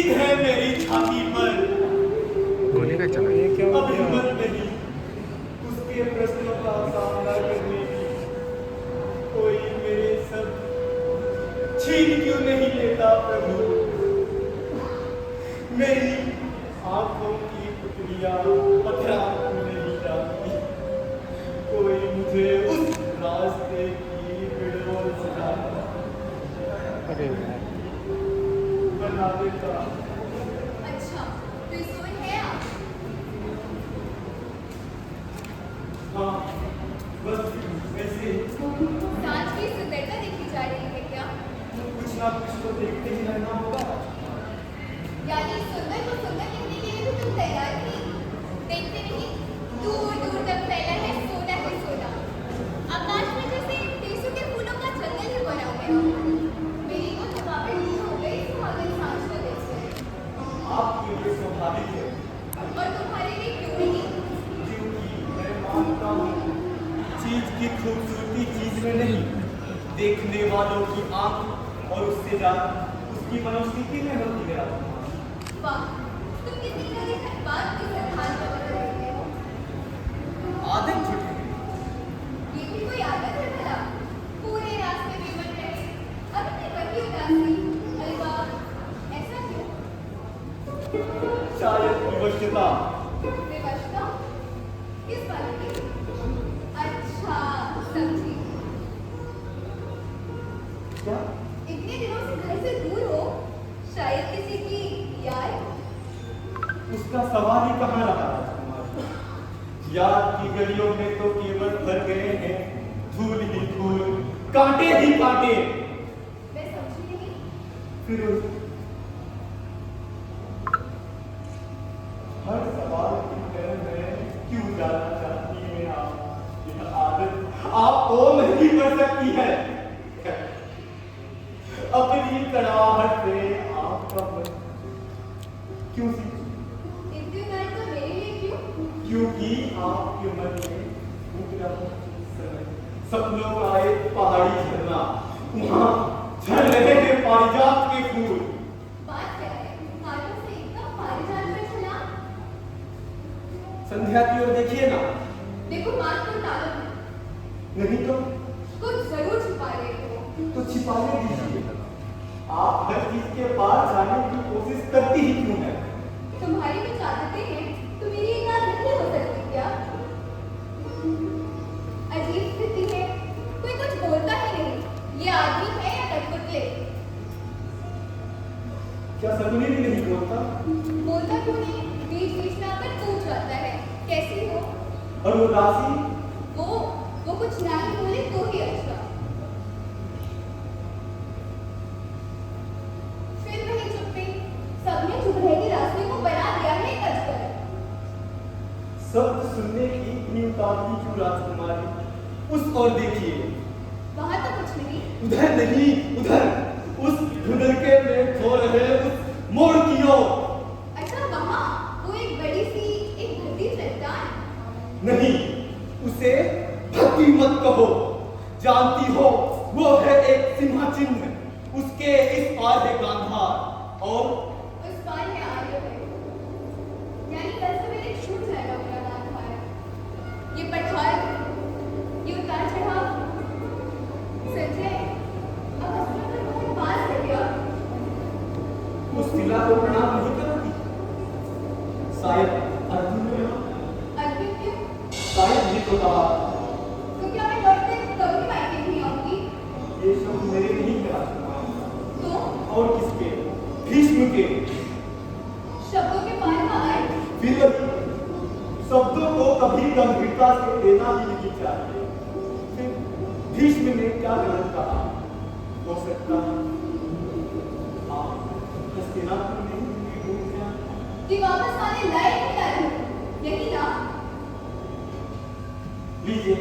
ईद है मेरी छाती पर, गोली का चला ये क्या अब हिम्मत नहीं उसके प्रश्नों का सामना करने की। कोई मेरे सब छीन क्यों नहीं लेता प्रभु? मेरी आंखों की पुतलियां पथरा क्यों नहीं जाती? कोई मुझे उस रास्ते की बिड़ोल सिखाता अरे बना देता। अच्छा, तो सोए हैं आप? हाँ, बस ऐसे ही। सांझ की सुंदरता देखी जा रही है क्या? कुछ ना कुछ तो देखते ही रहना होगा। यानी सुंदर को सुंदर कहने के लिए भी तुम तैयार नहीं? देखते नहीं, दूर दूर तक फैला है सोना। आकाश में जैसे टेसू के फूलों का जंगल ही बना गया। मेरी तो थकावट दूर हो गई सुहागन सांझ को देखकर। आपके लिए स्वाभाविक है, और तुम्हारे लिए क्यों नहीं? क्योंकि मैं मानता हूँ चीज की खूबसूरती चीज में नहीं, देखने वालों की आंख और उससे ज्यादा उसकी मनोस्थिति में होती है। वाह, तुम कितनी जल्दी बात की सिद्धांत बदल रहे हो। आदत छूट गई। ये भी कोई आदत है भला? पूरे रास्ते विमल रहे, अभी भी वही उदासी, अलवा, ऐसा क्यों? शायद विवशता। विवशता? किस बात की? अच्छा, समझी। क्या? इतने दिनों से घर से दूर हो, शायद किसी की याद? उसका सवाल ही कहाँ रहा राजकुमार? याद की गलियों में तो केवल भर गए हैं धूल ही धूल, कांटे ही कांटे। मैं समझी नहीं। फिर हर सवाल की तरह मैं क्यों जाना चाहती हैं आप? यह आदत आपको नहीं कर सकती है। अपनी कड़वाहट से आपका मन क्यों सीखी? इंतजार तो मेरे लिए क्यों? क्योंकि आपके मन में घूम रहा समय सपनों का एक पहाड़ी झरना, वहां झड़ रहे हैं पारिजात के फूल। बात क्या है? हाथों से एकदम पारिजात पर चला। संध्या की ओर देखिए ना। देखो बात को टालो मत। नहीं तो कुछ जरूर छुपा रहे हो। तो छिपाने दीजिए। आप हर चीज के पार जाने की कोशिश करती ही क्यों है? तुम्हारी कुछ आदतें हैं, तो मेरी एक आदत नहीं हो सकती क्या? अजीब स्थिति है, कोई कुछ बोलता ही नहीं। ये आदमी है या कठपुतली? क्या सकुनी भी नहीं बोलता? बोलता क्यों नहीं? बीच बीच में आकर पूछ जाता है, कैसी हो? और वो दासी? वो कुछ ना ही बोले तो ही अच्छा। फिर वही चुप्पी, सबने चुप रहे के रास्ते को बना दिया है कसकर। शब्द सुनने की इतनी उतावली क्यों राजकुमारी? उस ओर देखिए। वहां तो कुछ नहीं। उधर नहीं, उधर उस धुंधलके में खो रहे उस मोड़ की ओर। अच्छा वहां वो एक बड़ी सी एक भद्दी चट्टान। नहीं, उसे भक्ति मत कहो। जानती हो वो है एक सिंहा चिन्ह, उसके इस पार है गांधार और उस पार है आर्यभट्ट। यानी कल सवेरे छूट जाएगा मेरा गांधार। ये पठार, ये उतार चढ़ाव, संजय अब असला पर बहुत पास है क्या? उस शिला को प्रणाम नहीं करोगी? शायद अर्जुन ने अर्जुन क्यों? शायद भी तो कहा। तो क्या मैं लौटते कभी मायके नहीं आऊंगी? ये शब्द मेरे नहीं कहा तो और किसके? भीष्म के। शब्दों के पार का अर्थ? फिर वही, शब्दों को कभी गंभीरता से लेना ही नहीं चाहिए। फिर भीष्म ने क्या गलत कहा? हो सकता है आप हस्तिनापुर में ही भूल जाएं। कि वापस आने लायक ही ना रहूं, यही ना? लीजिए